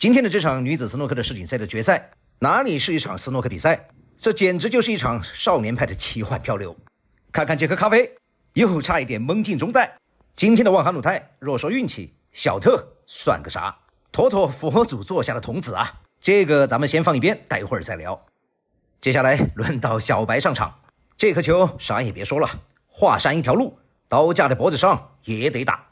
今天的这场女子斯诺克的世锦赛的决赛，哪里是一场斯诺克比赛，这简直就是一场少年派的奇幻漂流。看看这颗咖啡，又差一点蒙进中袋。今天的万哈努泰，若说运气，小特算个啥？妥妥佛祖座下的童子啊！这个咱们先放一边，待会儿再聊。接下来轮到小白上场，这颗球啥也别说了，华山一条路，刀架在脖子上也得打。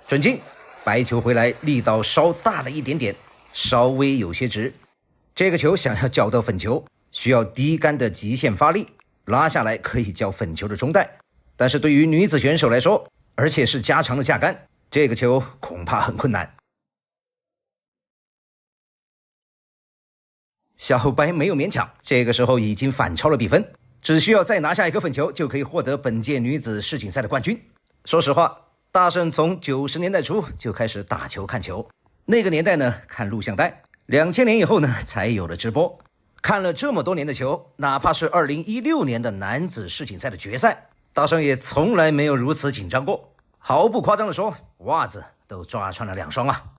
准进，白球回来力道稍大了一点点，稍微有些直。这个球想要叫到粉球，需要低杆的极限发力，拉下来可以叫粉球的中袋。但是对于女子选手来说，而且是加长的架杆，这个球恐怕很困难。小白没有勉强，这个时候已经反超了比分，只需要再拿下一颗粉球，就可以获得本届女子世锦赛的冠军。说实话，大圣从90年代初就开始打球看球，那个年代呢看录像带，2000年以后呢才有了直播。看了这么多年的球，哪怕是2016年的男子世锦赛的决赛，大圣也从来没有如此紧张过。毫不夸张的说，袜子都抓穿了2双啊！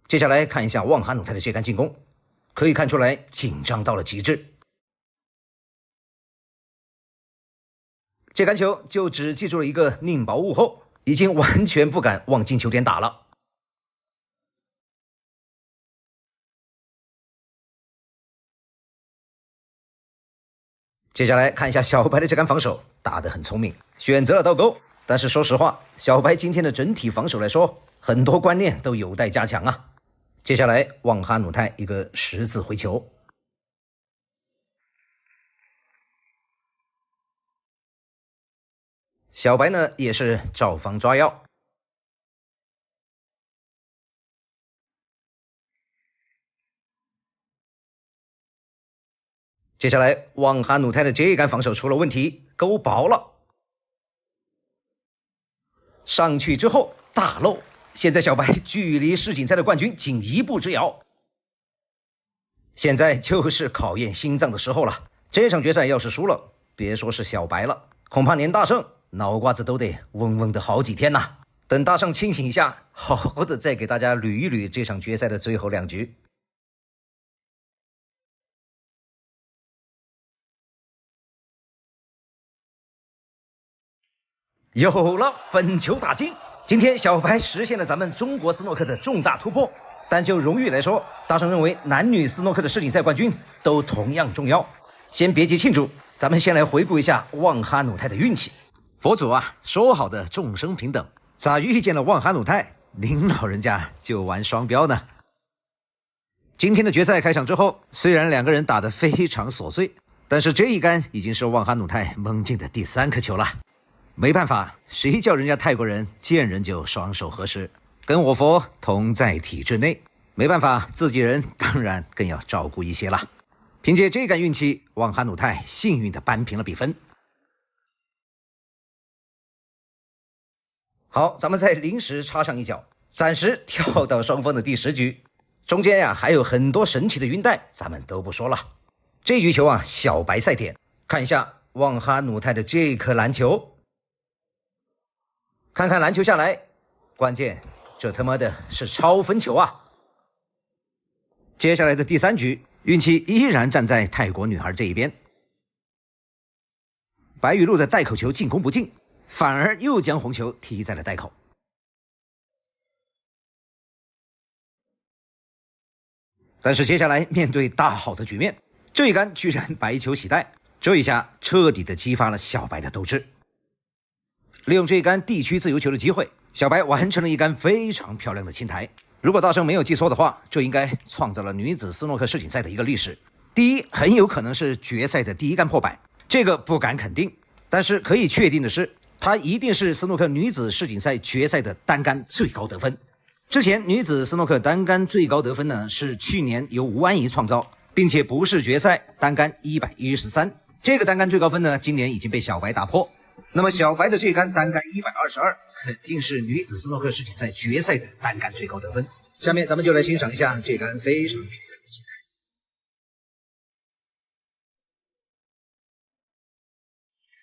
接下来看一下旺哈努泰的这杆进攻，可以看出来紧张到了极致。这杆球就只记住了一个宁保勿后，已经完全不敢往进球点打了。接下来看一下小白的这杆防守，打得很聪明，选择了倒钩。但是说实话，小白今天的整体防守来说，很多观念都有待加强啊。接下来旺哈努泰一个十字回球。小白呢也是照方抓药。接下来旺哈努泰的这一杆防守出了问题，勾薄了。上去之后大漏，现在小白距离世锦赛的冠军仅1步之遥。现在就是考验心脏的时候了，这场决赛要是输了，别说是小白了，恐怕连大圣脑瓜子都得嗡嗡的好几天呐。等大圣清醒一下，好好的再给大家捋一捋这场决赛的最后2局。有了，粉球打进！今天小白实现了咱们中国斯诺克的重大突破。但就荣誉来说，大圣认为男女斯诺克的世锦赛冠军都同样重要。先别急庆祝，咱们先来回顾一下旺哈努泰的运气。佛祖啊，说好的众生平等，咋遇见了旺哈努泰，您老人家就玩双标呢？今天的决赛开场之后，虽然2个人打得非常琐碎，但是这一杆已经是旺哈努泰蒙进的第3颗球了。没办法，谁叫人家泰国人见人就双手合十，跟我佛同在体制内，没办法，自己人当然更要照顾一些了。凭借这杆运气，旺哈努泰幸运地扳平了比分。好，咱们再临时插上一脚，暂时跳到双方的第10局。中间呀还有很多神奇的晕带，咱们都不说了。这局球啊，小白赛点，看一下旺哈努泰的这颗篮球。看看篮球下来，关键这他妈的是超分球啊！接下来的第3局，运气依然站在泰国女孩这一边。白雨露的袋口球进攻不进，反而又将红球踢在了袋口。但是接下来面对大好的局面，这一杆居然白球洗袋，这一下彻底的激发了小白的斗志。利用这一杆地区自由球的机会，小白完成了一杆非常漂亮的青台。如果大圣没有记错的话，这应该创造了女子斯诺克世锦赛的一个历史。第一，很有可能是决赛的第1杆破百，这个不敢肯定，但是可以确定的是，它一定是斯诺克女子世锦赛决赛的单杆最高得分。之前女子斯诺克单杆最高得分呢，是去年由吴安仪创造，并且不是决赛，单杆113。这个单杆最高分呢，今年已经被小白打破。那么小白的这杆单杆122，肯定是女子斯诺克世锦赛决赛的单杆最高得分。下面咱们就来欣赏一下这杆非常迷人的琴台。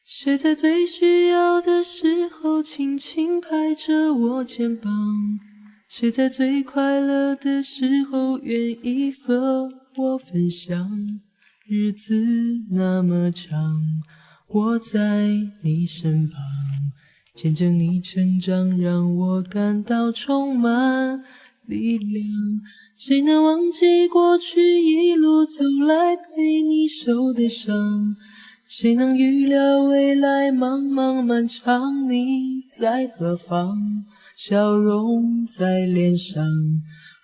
谁在最需要的时候轻轻拍着我肩膀？谁在最快乐的时候愿意和我分享？日子那么长，我在你身旁，见证你成长，让我感到充满力量。谁能忘记过去一路走来陪你受的伤？谁能预料未来茫茫漫长，你在何方？笑容在脸上，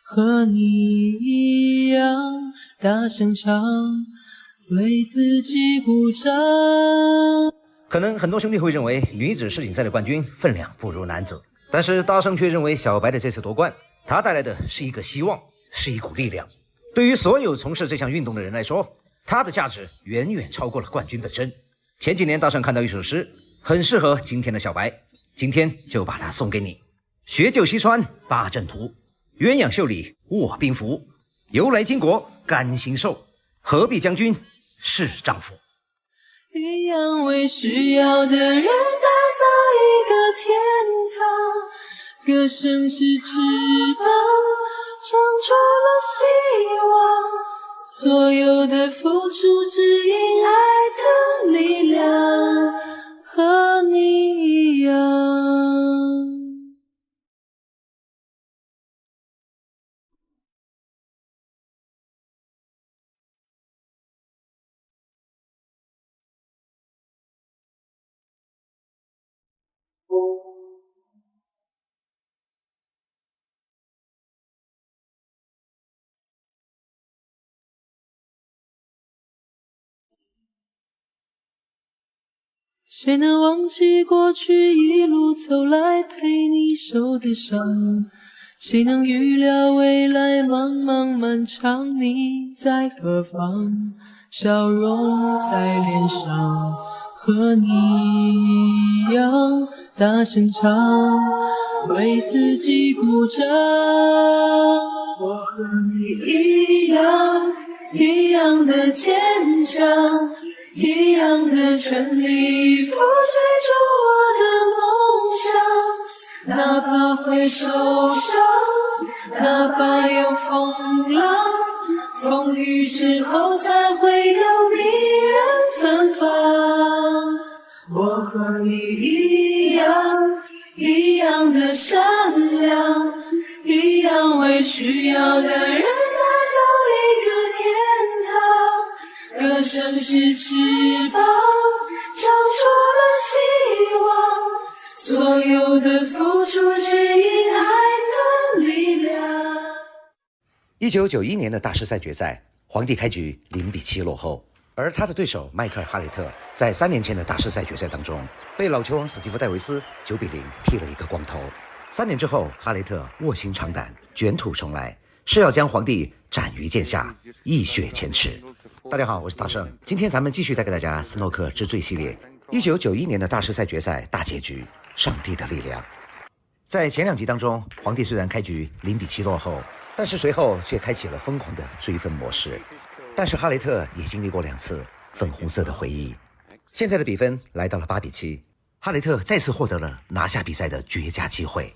和你一样大声唱，为自己鼓掌。可能很多兄弟会认为女子世锦赛的冠军分量不如男子，但是大圣却认为小白的这次夺冠，他带来的是一个希望，是一股力量。对于所有从事这项运动的人来说，它的价值远远超过了冠军本身。前几年大圣看到一首诗，很适合今天的小白，今天就把它送给你。学究西川八阵图，鸳鸯袖里卧冰符。由来巾帼甘心受，何必将军是丈夫。一样为需要的人打造一个天堂，歌声是翅膀，长出了希望。所有的付出只因爱的力量，和你一样。谁能忘记过去一路走来陪你受的伤？谁能预料未来茫茫漫长，你在何方？笑容在脸上，和你一样大声唱，为自己鼓掌。我和你一样，一样的坚强，一样的全力以赴追逐我的梦想，哪怕会受伤，哪怕有风浪，风雨之后才会有迷人芬芳。我和你一样，一样的善良，一样为需要的人打造一个天堂。歌声是翅膀，长出了希望，所有的付出只因爱的力量。1991年的大师赛决赛，皇帝开局0-7落后，而他的对手迈克尔·哈雷特在3年前的大师赛决赛当中，被老球王史蒂夫·戴维斯9-0剃了一个光头。3年之后，哈雷特卧薪尝胆，卷土重来，是要将皇帝斩于剑下，一雪前耻。大家好，我是大圣，今天咱们继续带给大家斯诺克之最系列1991年的大师赛决赛大结局，上帝的力量。在前2集当中，皇帝虽然开局0-7落后，但是随后却开启了疯狂的追分模式。但是哈雷特也经历过2次粉红色的回忆。现在的比分来到了8-7，哈雷特再次获得了拿下比赛的绝佳机会。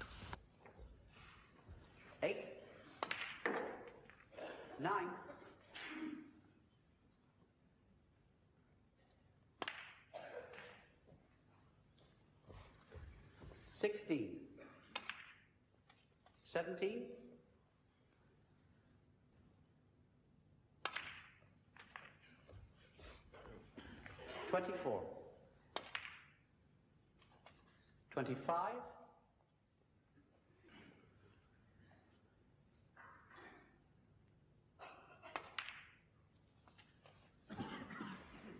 16, 17, 24, 25,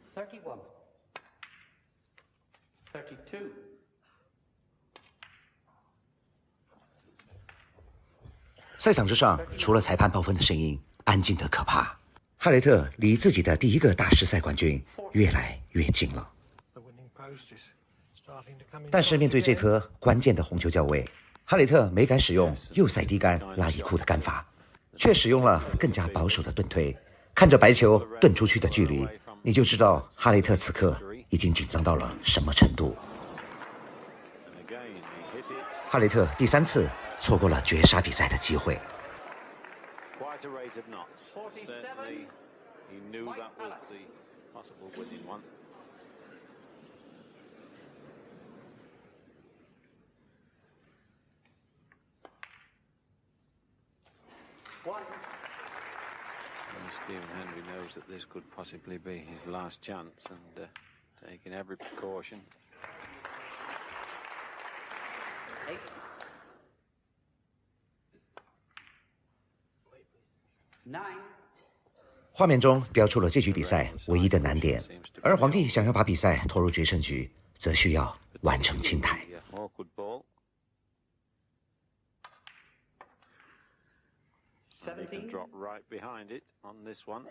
31, 32. 赛场之上，除了裁判报分的声音，安静得可怕。哈雷特离自己的第一个大师赛冠军越来越近了。但是面对这颗关键的红球较位，哈雷特没敢使用右塞低杆拉伊库的杆法，却使用了更加保守的盾推。看着白球盾出去的距离，你就知道哈雷特此刻已经紧张到了什么程度。哈雷特第3次错过了绝杀比赛的机会。Stephen Hendry knows that this could possibly be his last chance and taking every precaution. 画面中标出了这局比赛唯一的难点，而皇帝想要把比赛拖入决胜局，则需要完成清台。Awkward ball. 17. Can drop right behind it on this one.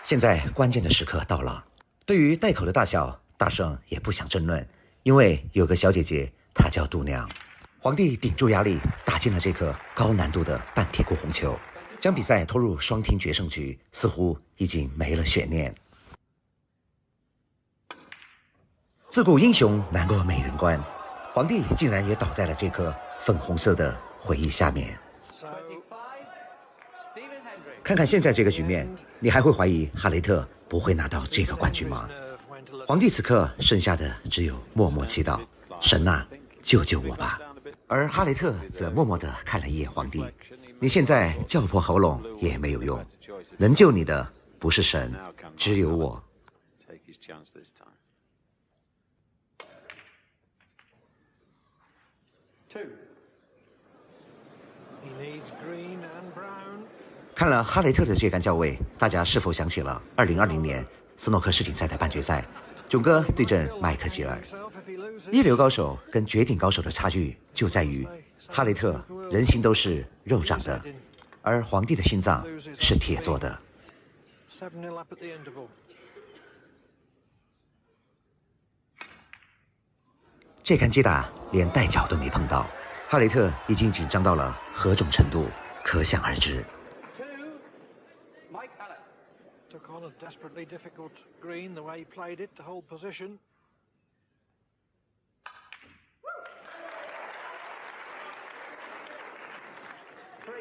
现在关键的时刻到了，对于袋口的大小，大圣也不想争论，因为有个小姐姐，她叫度娘。皇帝顶住压力，打进了这颗高难度的半铁锅红球，将比赛拖入双厅决胜局，似乎已经没了悬念。自古英雄难过美人关，皇帝竟然也倒在了这颗粉红色的回忆下面。看看现在这个局面，你还会怀疑哈雷特不会拿到这个冠军吗？皇帝此刻剩下的只有默默祈祷，神啊，救救我吧！而哈雷特则默默地看了一眼皇帝，你现在叫破喉咙也没有用，能救你的不是神，只有我。Take his chance this time. 2. He needs green and brown. 看了哈雷特的这杆较位，大家是否想起了2020年斯诺克世锦赛的半决赛，囧哥对阵麦克吉尔？一流高手跟绝顶高手的差距就在于，哈雷特人心都是肉长的，而皇帝的心脏是铁做的。7-0 up at the interval. 这杆接打连带脚都没碰到，哈雷特已经紧张到了何种程度，可想而知。 2. Mike Allen. Took on a desperately difficult green the way he played it to hold position. 3.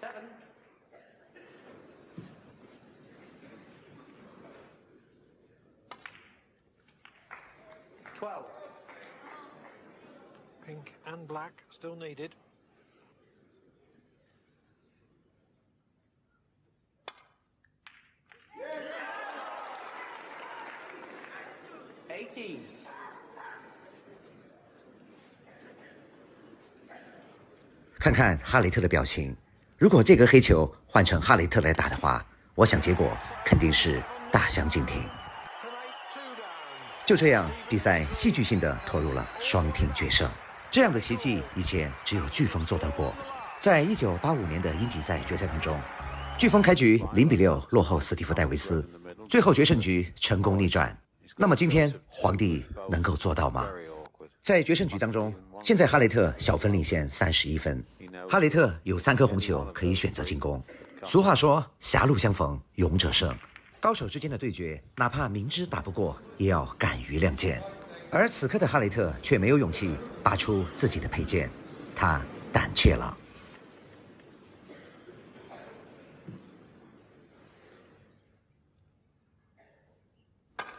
7. 12. Pink and black still needed. 18. 看看哈雷特的表情，如果这个黑球换成哈雷特来打的话，我想结果肯定是大相径庭。 Tonight, 2 down. 就这样，比赛戏剧性的拖入了双厅决胜。这样的奇迹以前只有飓风做到过。在1985年的英锦赛决赛当中，飓风开局0-6落后斯蒂夫·戴维斯，最后决胜局成功逆转。那么今天皇帝能够做到吗？ Very awkward. 在决胜局当中，现在哈雷特小分领先31分，哈雷特有3颗红球可以选择进攻。俗话说，狭路相逢勇者胜。高手之间的对决，哪怕明知打不过，也要敢于亮剑。而此刻的哈雷特却没有勇气拔出自己的佩剑，他胆怯了。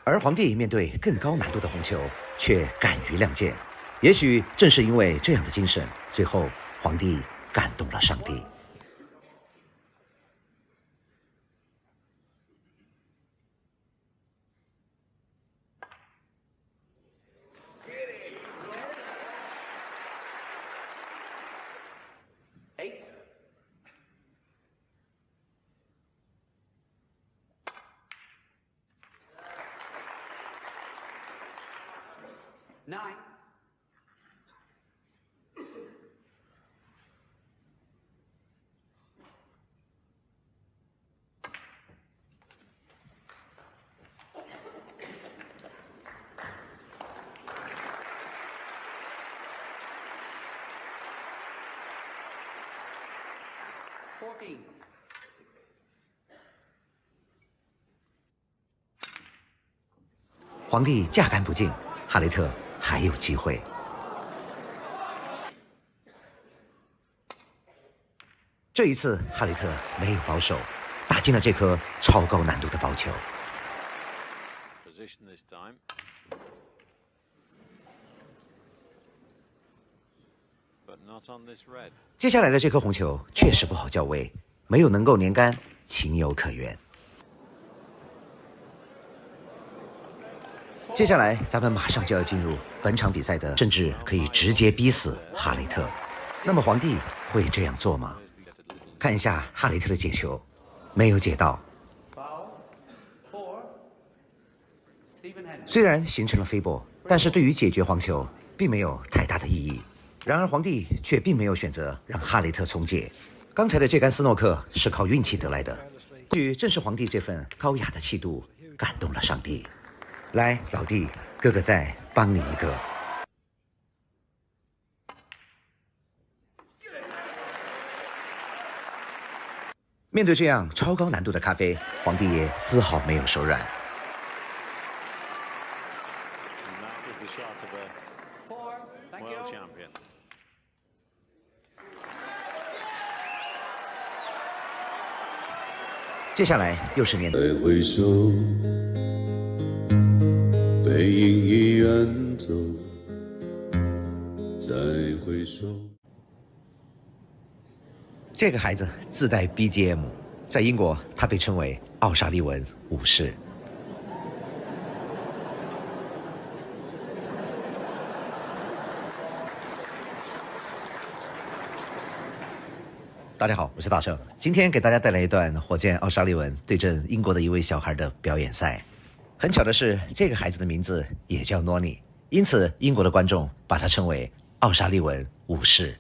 而皇帝面对更高难度的红球，却敢于亮剑。也许正是因为这样的精神，最后皇帝感动了上帝。9. 14. 皇帝架杆不进，哈雷特还有机会。这一次，哈雷特没有保守，打进了这颗超高难度的包球。Position this time. But not on this red. 接下来的这颗红球确实不好校位，没有能够粘杆，情有可原。接下来，咱们马上就要进入本场比赛的，甚至可以直接逼死哈雷特。那么皇帝会这样做吗？看一下哈雷特的解球，没有解到。虽然形成了飞波，但是对于解决黄球并没有太大的意义。然而皇帝却并没有选择让哈雷特重解。刚才的这杆斯诺克是靠运气得来的，或许正是皇帝这份高雅的气度感动了上帝。来，老弟，哥哥再帮你一个。面对这样超高难度的咖啡，皇帝也丝毫没有手软。And that was the shot of a 4. Thank world you. champion. 接下来又是面对再回首，背影已远走。再回首。这个孩子自带 BGM， 在英国他被称为奥沙利文武士。大家好，我是大圣，今天给大家带来一段火箭奥沙利文对阵英国的一位小孩的表演赛。很巧的是，这个孩子的名字也叫诺尼，因此英国的观众把他称为奥沙利文武士。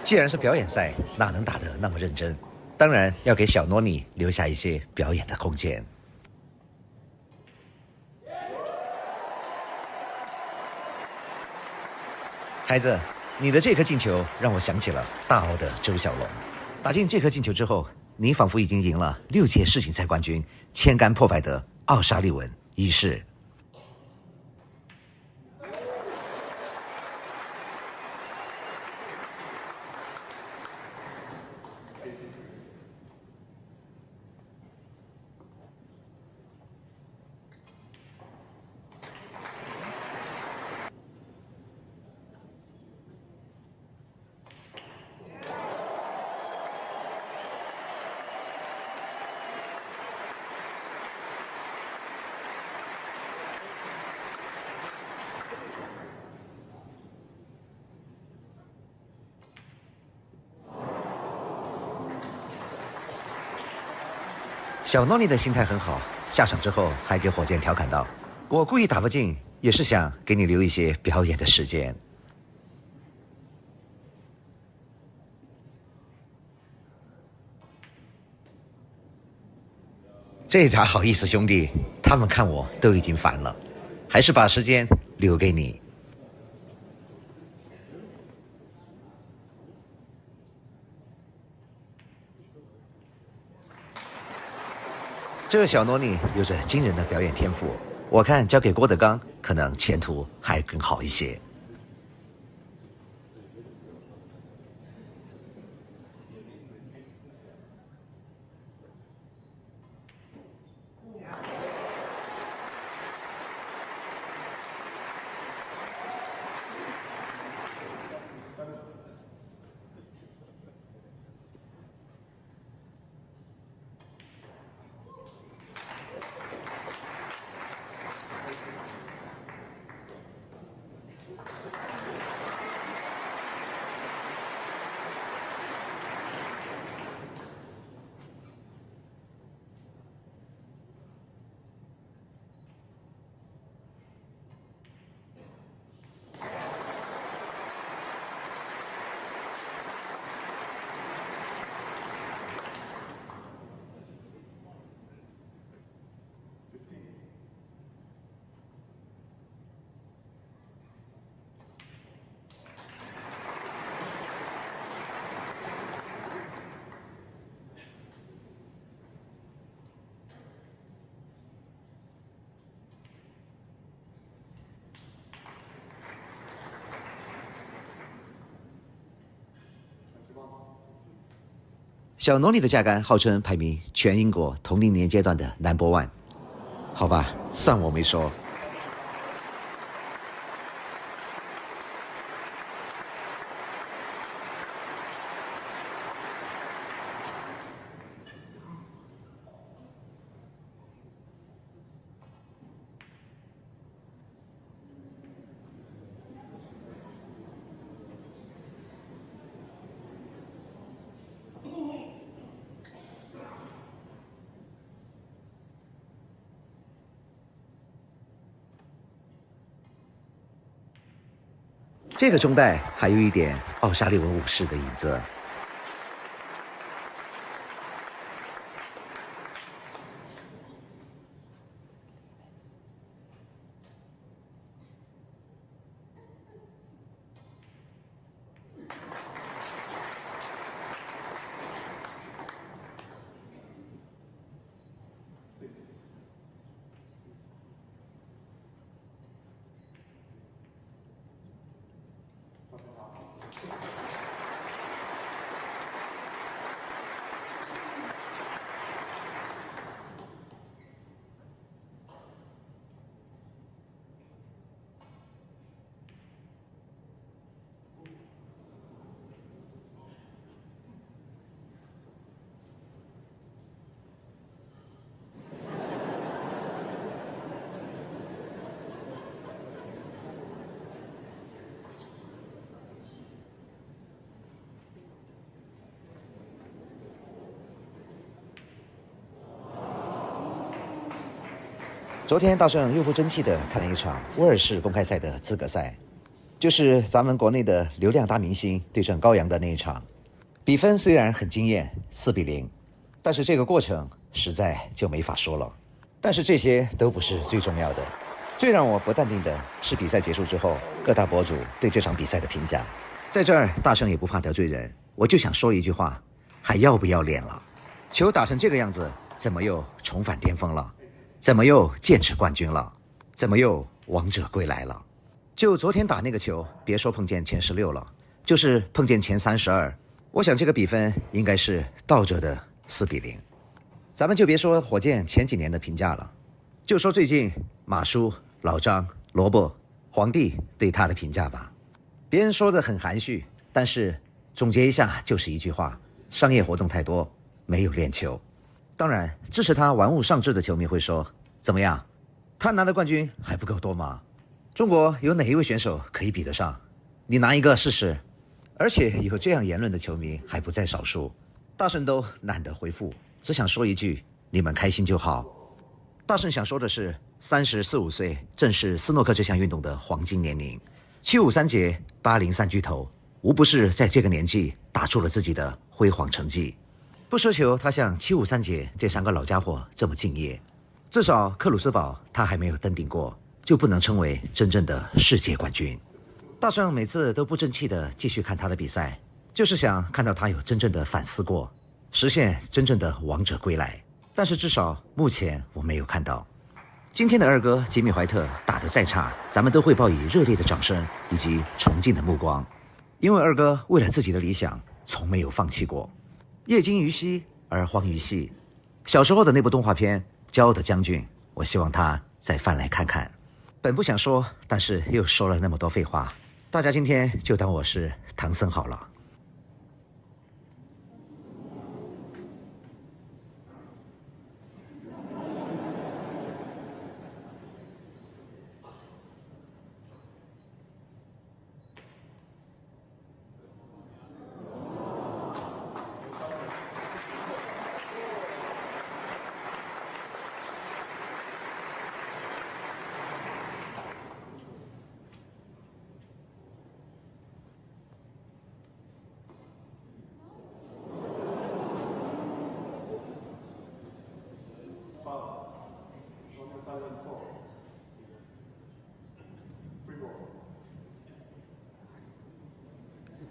既然是表演赛，哪能打得那么认真？当然要给小诺尼留下一些表演的空间。孩子，你的这颗进球让我想起了大澳的周小龙。打进这颗进球之后，你仿佛已经赢了6届世锦赛冠军、千杆破百的奥沙利文一世。小诺尼的心态很好，下场之后还给火箭调侃道：“我故意打不进，也是想给你留一些表演的时间。”这咋好意思，兄弟？他们看我都已经烦了，还是把时间留给你。这小诺尼有着惊人的表演天赋，我看交给郭德纲可能前途还更好一些。小农里的架杆号称排名全英国同龄年阶段的 No.1， 好吧，算我没说。这个中带还有一点奥沙利文武士的影子。昨天大圣又不争气的看了一场威尔士公开赛的资格赛，就是咱们国内的流量大明星对阵高阳的那一场。比分虽然很惊艳，4-0，但是这个过程实在就没法说了。但是这些都不是最重要的，最让我不淡定的是比赛结束之后各大博主对这场比赛的评价。在这儿大圣也不怕得罪人，我就想说一句话，还要不要脸了？球打成这个样子，怎么又重返巅峰了？怎么又剑指冠军了？怎么又王者归来了？就昨天打那个球，别说碰见前16了，就是碰见前32，我想这个比分应该是倒着的4-0。咱们就别说火箭前几年的评价了，就说最近马叔、老张、萝卜、皇帝对他的评价吧。别人说的很含蓄，但是总结一下就是一句话：商业活动太多，没有练球。当然，支持他玩物丧志的球迷会说，怎么样，他拿的冠军还不够多吗？中国有哪一位选手可以比得上？你拿一个试试。而且有这样言论的球迷还不在少数，大圣都懒得回复，只想说一句，你们开心就好。大圣想说的是，34、35岁正是斯诺克这项运动的黄金年龄，753节803巨头，无不是在这个年纪打出了自己的辉煌成绩。不奢求他像753节这3个老家伙这么敬业，至少克鲁斯堡他还没有登顶过，就不能称为真正的世界冠军。大圣每次都不争气的继续看他的比赛，就是想看到他有真正的反思过，实现真正的王者归来。但是至少目前我没有看到。今天的二哥吉米怀特打得再差，咱们都会报以热烈的掌声以及崇敬的目光，因为二哥为了自己的理想从没有放弃过。业精于嬉而荒于嬉，小时候的那部动画片《骄傲的将军》，我希望他再翻来看看。本不想说，但是又说了那么多废话，大家今天就当我是唐僧好了。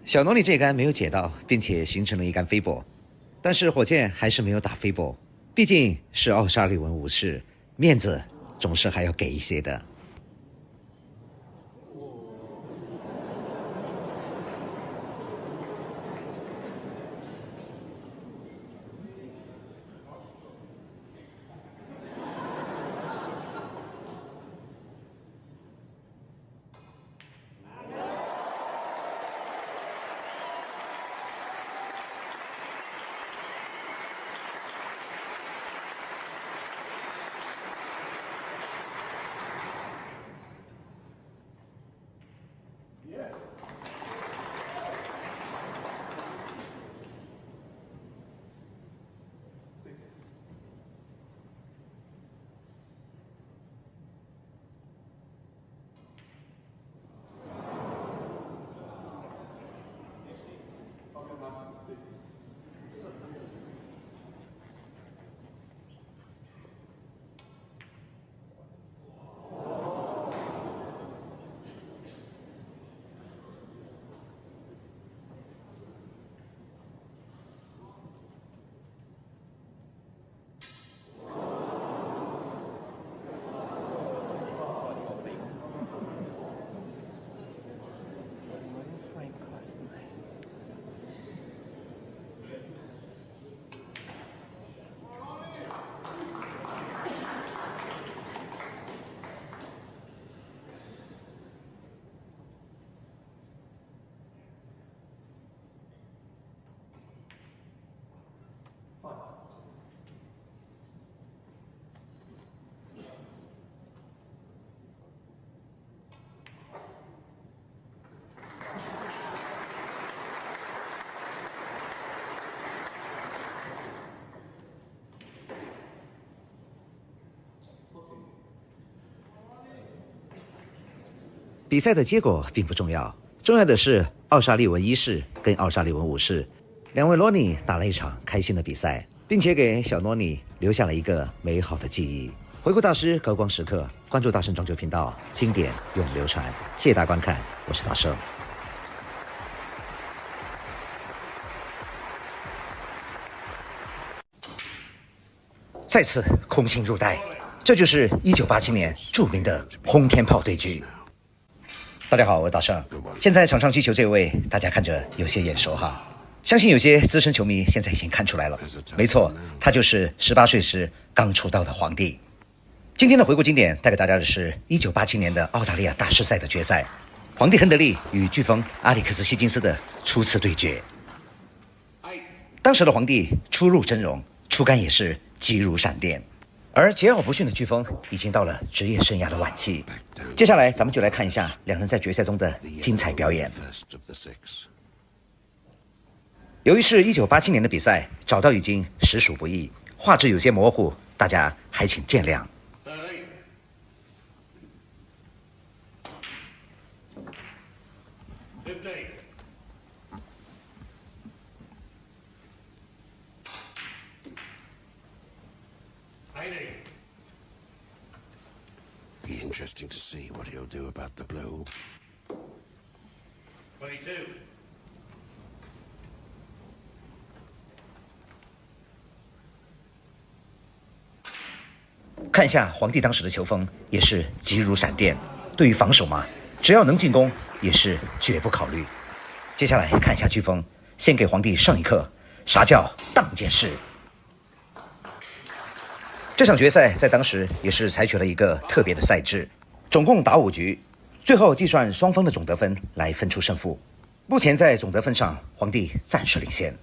小农里这杆没有解到，并且形成了一杆飞波，但是火箭还是没有打飞波，毕竟是奥沙利文武士，面子总是还要给一些的。比赛的结果并不重要，重要的是奥沙利文一世跟奥沙利文五世两位罗尼打了一场开心的比赛，并且给小罗尼留下了一个美好的记忆。回顾大师高光时刻，关注大圣装修频道，经典永流传。谢谢大家观看，我是大圣。再次空心入袋，这就是1987年著名的轰天炮对局。大家好，我是大圣。现在场上击球这位，大家看着有些眼熟哈，相信有些资深球迷现在已经看出来了。没错，他就是18岁时刚出道的皇帝。今天的回顾经典带给大家的是1987年的澳大利亚大师赛的决赛，皇帝亨德利与飓风阿里克斯希金斯的初次对决。当时的皇帝初入峥嵘，出杆也是急如闪电，而桀骜不驯的飓风已经到了职业生涯的晚期。接下来咱们就来看一下两人在决赛中的精彩表演。由于是1987年的比赛，找到已经实属不易，画质有些模糊，大家还请见谅。Be interesting to see what he'll do about the blow. 22. 看一下皇帝当时的球风也是急如闪电，对于防守嘛，只要能进攻也是绝不考虑。接下来看一下飓风，先给皇帝上一课，啥叫当剑士。这场决赛在当时也是采取了一个特别的赛制，总共打5局，最后计算双方的总得分来分出胜负。目前在总得分上，皇帝暂时领先。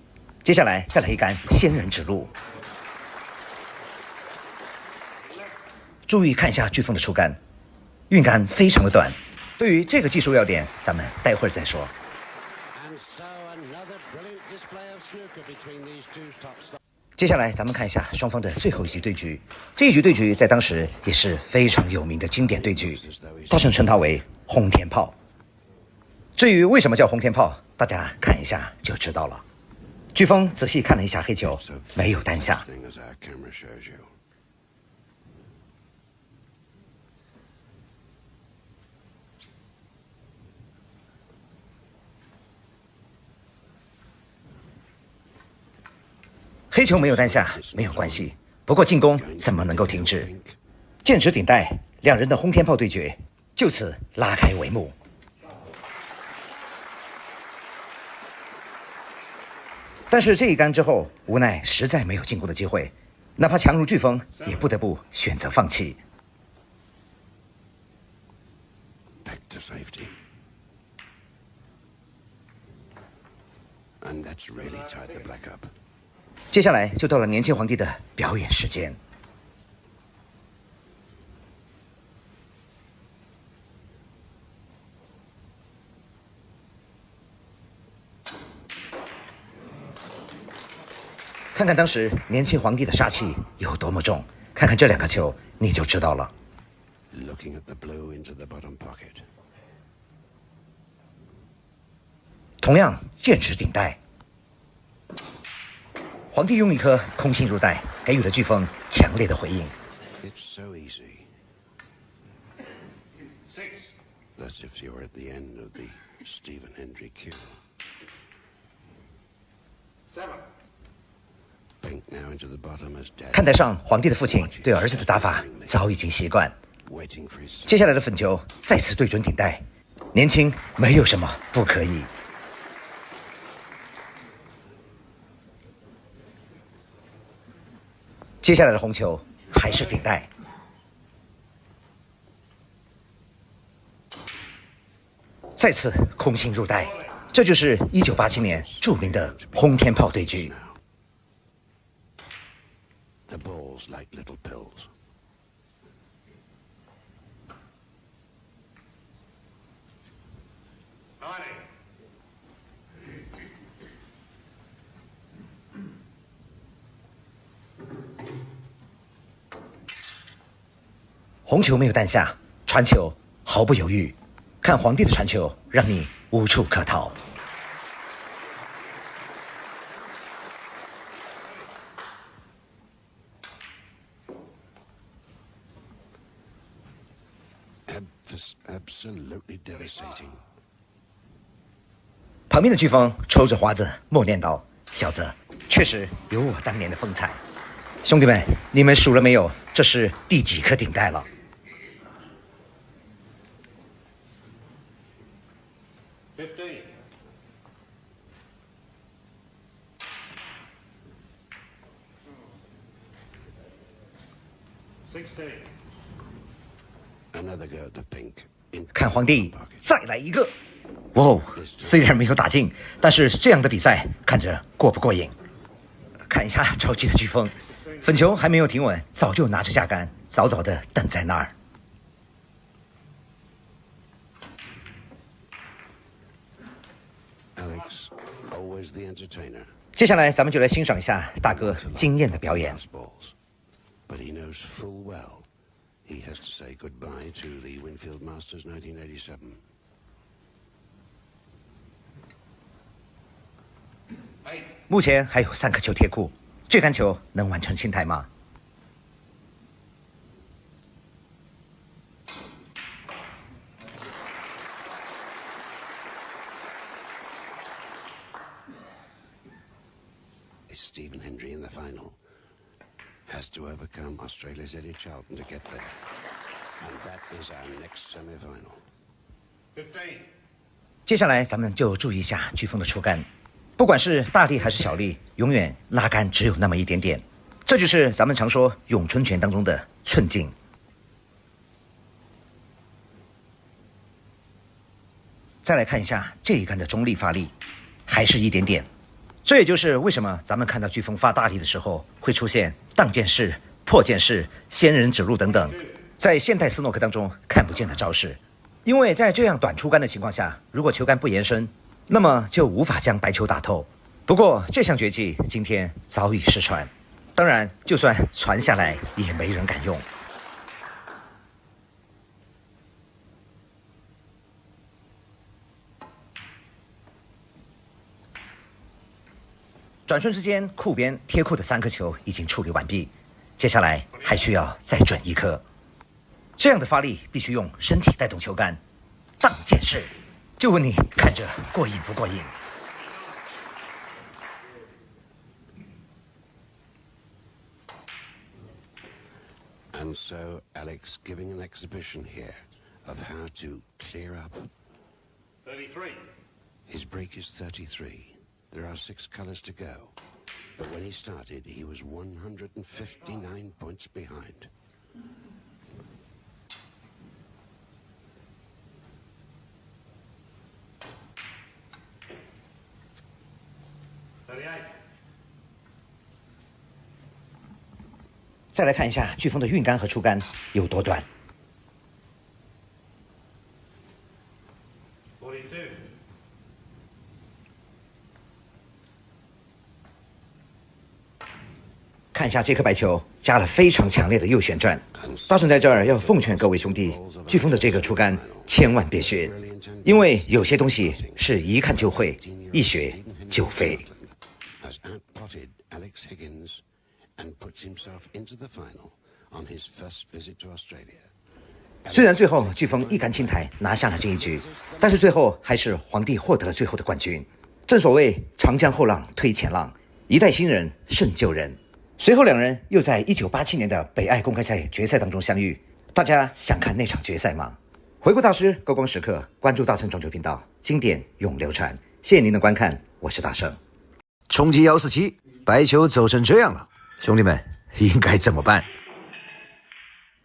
接下来再来一杆仙人指路，注意看一下飓风的出杆，运杆非常的短。对于这个技术要点，咱们待会儿再说。接下来咱们看一下双方的最后一局对局，这一局对局在当时也是非常有名的经典对局，大圣称它为轰天炮。至于为什么叫轰天炮，大家看一下就知道了。飓风仔细看了一下黑球，没有单下。黑球没有单下没有关系，不过进攻怎么能够停止？剑指顶带，两人的轰天炮对决就此拉开帷幕。但是这一杆之后，无奈实在没有进攻的机会，哪怕强如飓风，也不得不选择放弃。Back to safety. And that's really tied the black up. 接下来就到了年轻皇帝的表演时间。看看当时年轻皇帝的杀气有多么重，看看这两个球你就知道了。Looking at the blow into the bottom pocket. 同样剑指顶带。皇帝用一颗空心入袋，给予了飓风强烈的回应。It's so easy. 6. That's if you're at the end of the Stephen Hendry queue. 7. Bank now into the bottom as dad. 看台上，皇帝的父亲对儿子的打法早已经习惯。 Waiting for his 接下来的粉球再次对准顶带，年轻没有什么不可以。接下来的红球还是顶带，再次空心入袋，这就是1987年著名的轰天炮对局。 The balls like little pills. 红球没有弹下，传球毫不犹豫，看皇帝的传球，让你无处可逃。Absolutely devastating. 旁边的飓风抽着花子，默念道：“小子，确实有我当年的风采。兄弟们，你们数了没有？这是第几颗顶戴了？” 15. 16. Another go at the pink. 看皇帝再来一个！哇哦，虽然没有打进，但是这样的比赛看着过不过瘾？看一下着急的飓风，粉球还没有停稳，早就拿着下杆，早早的等在那儿。Alex, always the entertainer. 接下来咱们就来欣赏一下大哥惊艳的表演。 But he knows full well he has to say goodbye to the Winfield Masters 1987. 目前还有3颗球贴库，这杆球能完成清台吗？ Stephen Hendry in the final has to overcome Australia's Eddie Charlton to get there. And that is our next semi-final. 15. 接下来咱们就注意一下飓风的出杆，不管是大力还是小力，永远拉杆只有那么一点点，这就是咱们常说咏春拳当中的寸劲。再来看一下这一杆的中力发力，还是一点点。 这也就是为什么咱们看到飓风发大力的时候，会出现荡剑式、破剑式、仙人指路等等，在现代斯诺克当中看不见的招式。因为在这样短出杆的情况下，如果球杆不延伸，那么就无法将白球打透。不过这项绝技今天早已失传，当然就算传下来，也没人敢用。 转瞬之间，库边贴库的3颗球已经处理完毕，接下来还需要再准1颗。这样的发力必须用身体带动球杆，荡剑式。就问你看着过瘾不过瘾？ And so Alex giving an exhibition here of how to clear up. 33. His break is 33. There are 6 colors to go. But when he started, he was 159 points behind. 38. 再来看一下飓风的运杆和出杆有多短。 42. 看一下这颗白球，加了非常强烈的右旋转。大圣在这儿要奉劝各位兄弟，飓风的这个出杆千万别学，因为有些东西是一看就会，一学就废。 Has outpotted Alex Higgins and puts himself into the final on his first visit to Australia. 虽然最后飓风一杆清台拿下了这一局，但是最后还是皇帝获得了最后的冠军。正所谓长江后浪推前浪，一代新人胜旧人。随后两人又在1987年的北爱公开赛决赛当中相遇。大家想看那场决赛吗？回顾大师高光时刻，关注大圣撞球频道，经典永流传。谢谢您的观看，我是大圣。冲击147，白球走成这样了，兄弟们应该怎么办？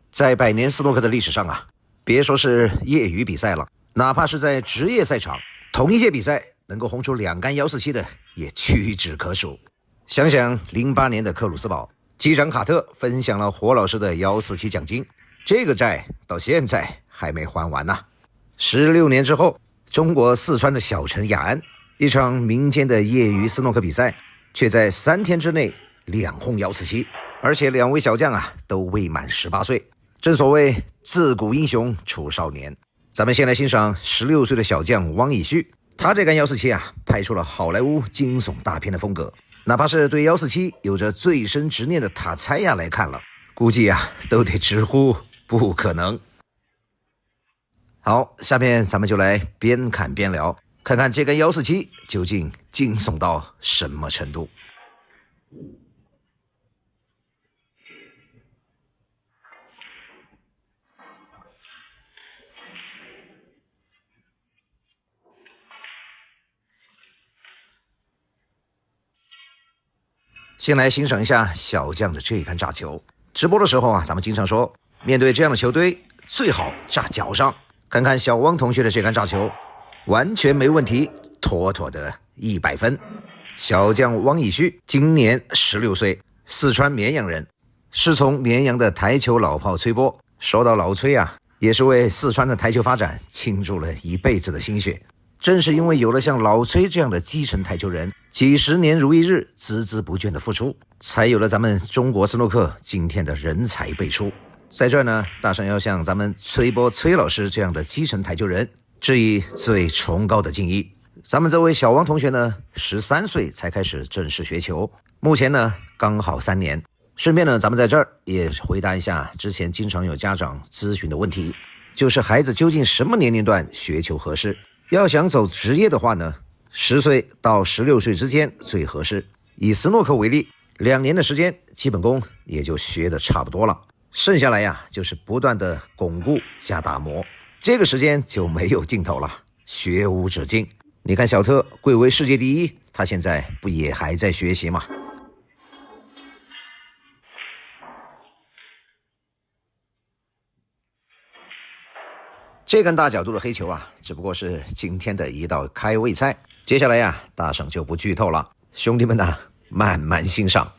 在100年斯诺克的历史上啊，别说是业余比赛了，哪怕是在职业赛场，同一届比赛能够轰出2杆147的也屈指可数。想想08年的克鲁斯堡，机长卡特分享了火老师的147奖金，这个债到现在还没还完呢。16年之后，中国四川的小城雅安，一场民间的业余斯诺克比赛，却在3天之内2轰147，而且2位小将啊都未满18岁。正所谓自古英雄出少年，咱们先来欣赏16岁的小将汪以旭，他这杆147啊，拍出了好莱坞惊悚大片的风格。哪怕是对147有着最深执念的塔猜亚来看了，估计啊都得直呼不可能。好，下面咱们就来边看边聊，看看这杆147究竟惊悚到什么程度。先来欣赏一下小将的这杆炸球。直播的时候啊，咱们经常说，面对这样的球队，最好炸脚上。看看小汪同学的这杆炸球，完全没问题，妥妥的100分。小将汪以旭今年16岁，四川绵阳人，是从绵阳的台球老炮崔波。说到老崔啊，也是为四川的台球发展倾注了一辈子的心血。正是因为有了像老崔这样的基层台球人，几十年如一日孜孜不倦的付出，才有了咱们中国斯诺克今天的人才辈出。在这儿呢，大圣要向咱们崔波崔老师这样的基层台球人致以最崇高的敬意。咱们这位小王同学呢，13岁才开始正式学球，目前呢刚好3年。顺便呢，咱们在这儿也回答一下之前经常有家长咨询的问题，就是孩子究竟什么年龄段学球合适？要想走职业的话呢，10岁到16岁之间最合适。以斯诺克为例，2年的时间，基本功也就学得差不多了。剩下来呀，就是不断的巩固加打磨，这个时间就没有尽头了，学无止境。你看小特贵为世界第一，他现在不也还在学习吗？这根大角度的黑球啊，只不过是今天的一道开胃菜。接下来呀，大圣就不剧透了，兄弟们呢，慢慢欣赏。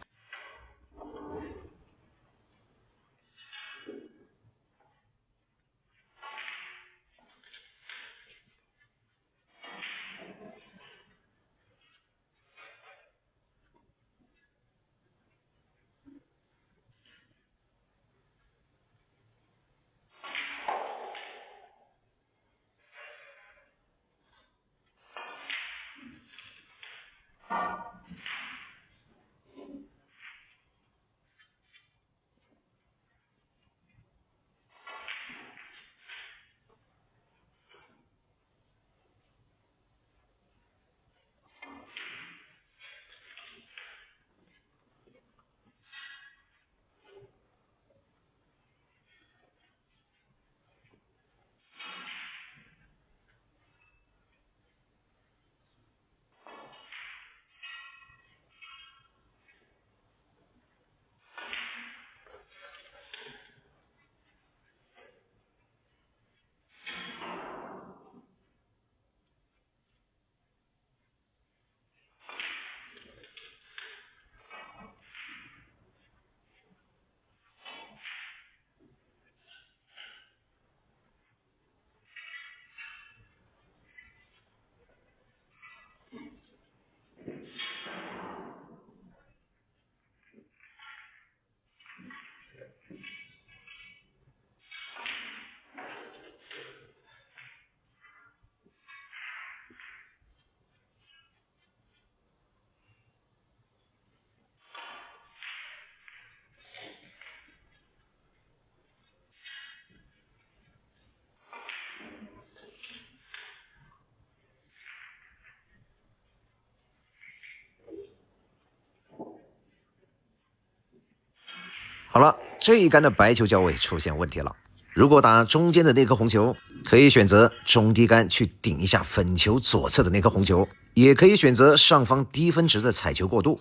好了，这一杆的白球交位出现问题了。如果打中间的那颗红球，可以选择中低杆去顶一下粉球左侧的那颗红球，也可以选择上方低分值的踩球过渡。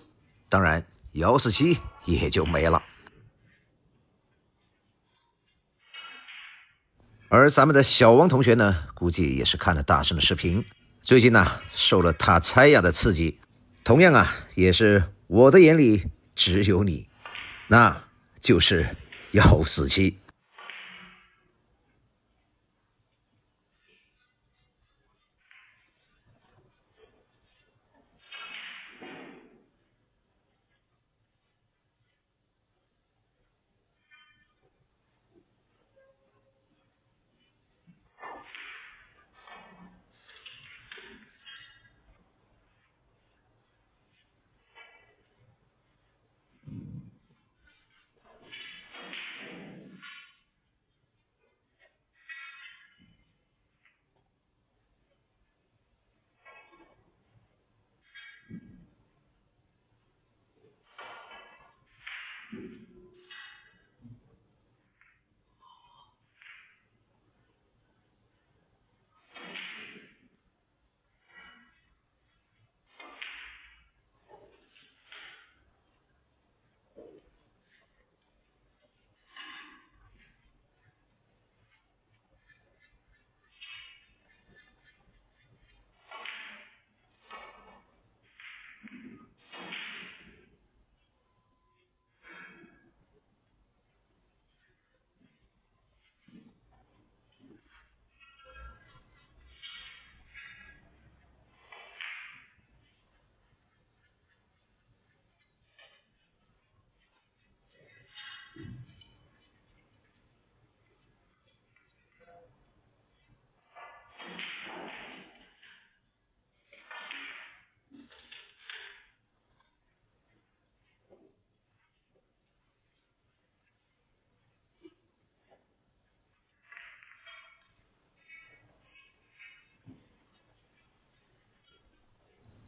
当然，147也就没了。而咱们的小王同学呢，估计也是看了大圣的视频，最近呢受了塔猜亚的刺激，同样啊也是我的眼里只有你，那就是147。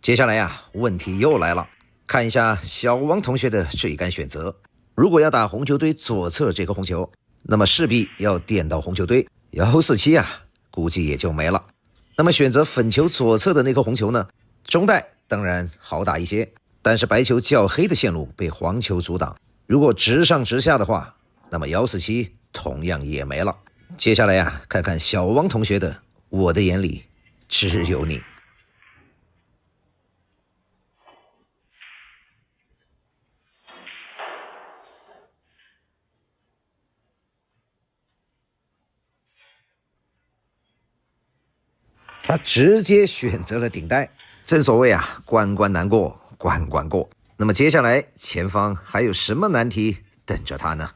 接下来呀，问题又来了，看一下小王同学的这一杆选择。如果要打红球堆左侧这颗红球，那么势必要垫到红球堆147啊，估计也就没了。那么选择粉球左侧的那颗红球呢，中袋当然好打一些，但是白球较黑的线路被黄球阻挡，如果直上直下的话，那么147同样也没了。接下来呀，看看小王同学的，我的眼里只有你。他直接选择了顶带，正所谓啊，关关难过关关过。那么接下来前方还有什么难题等着他呢？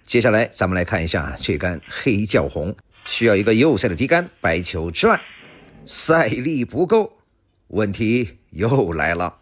接下来咱们来看一下这杆黑教红，需要一个右塞的低杆，白球转，赛力不够，问题又来了。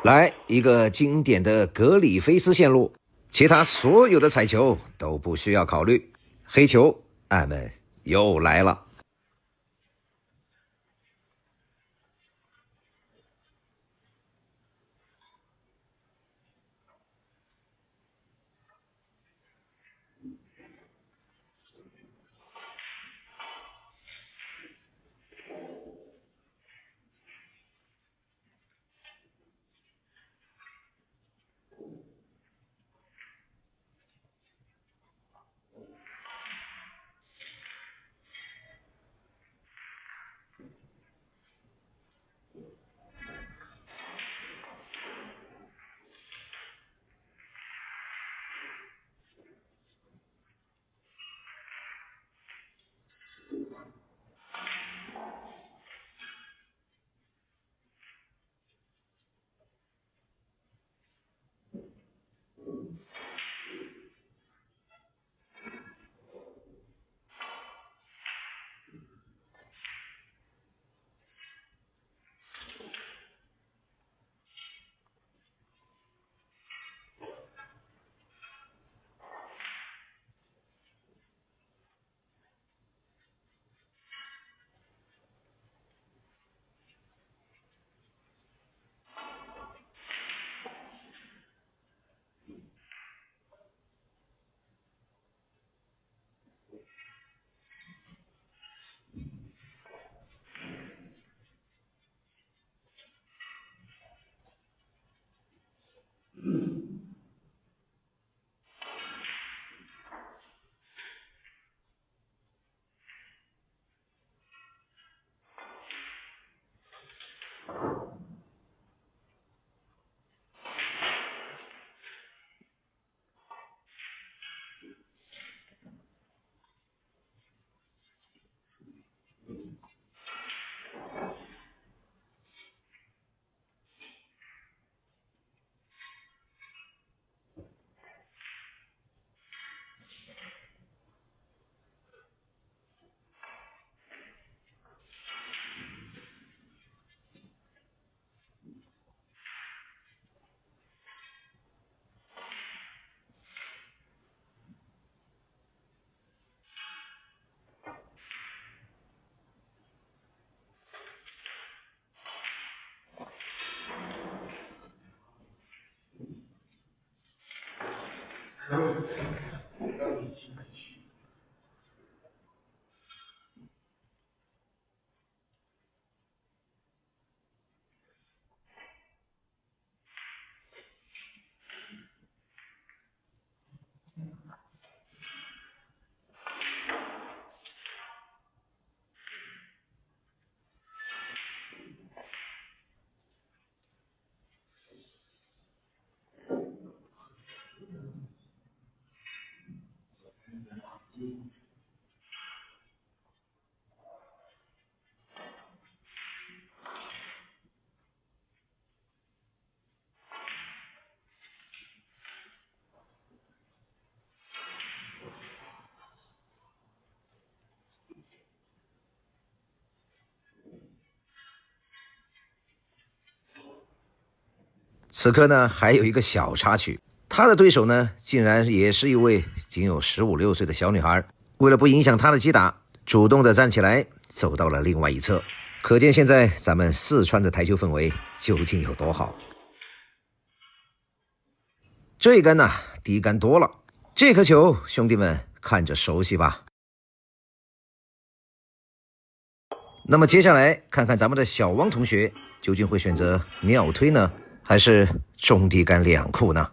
来一个经典的格里菲斯线路，其他所有的彩球都不需要考虑。黑球，俺们又来了。此刻呢，还有一个小插曲，他的对手呢，竟然也是一位仅有15、16岁的小女孩。为了不影响她的击打，主动的站起来，走到了另外一侧。可见现在咱们四川的台球氛围究竟有多好。这一杆呢，低杆多了。这颗球，兄弟们看着熟悉吧？那么接下来看看咱们的小汪同学究竟会选择尿推呢，还是中低杆两库呢？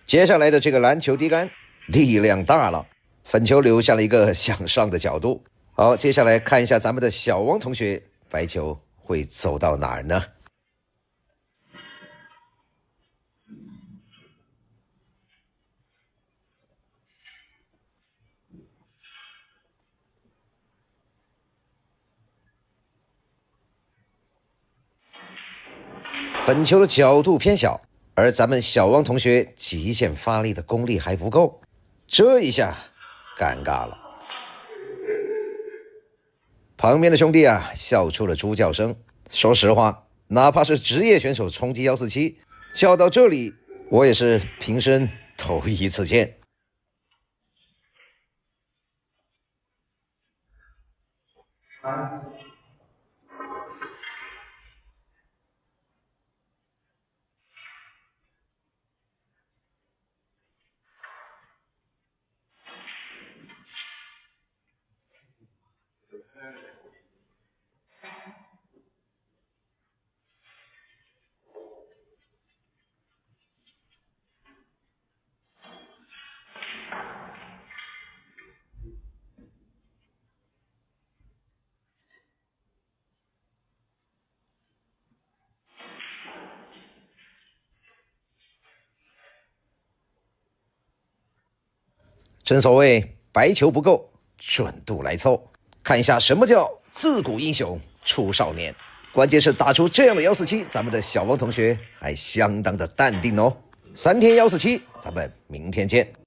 接下来的这个篮球低杆力量大了，粉球留下了一个向上的角度。好，接下来看一下咱们的小王同学，白球会走到哪儿呢？粉球的角度偏小，而咱们小王同学极限发力的功力还不够，这一下尴尬了。旁边的兄弟啊，笑出了猪叫声。说实话，哪怕是职业选手冲击147，叫到这里，我也是平生头一次见。正所谓白球不够，准度来凑。看一下什么叫自古英雄出少年，关键是打出这样的147，咱们的小王同学还相当的淡定哦。3天147，咱们明天见。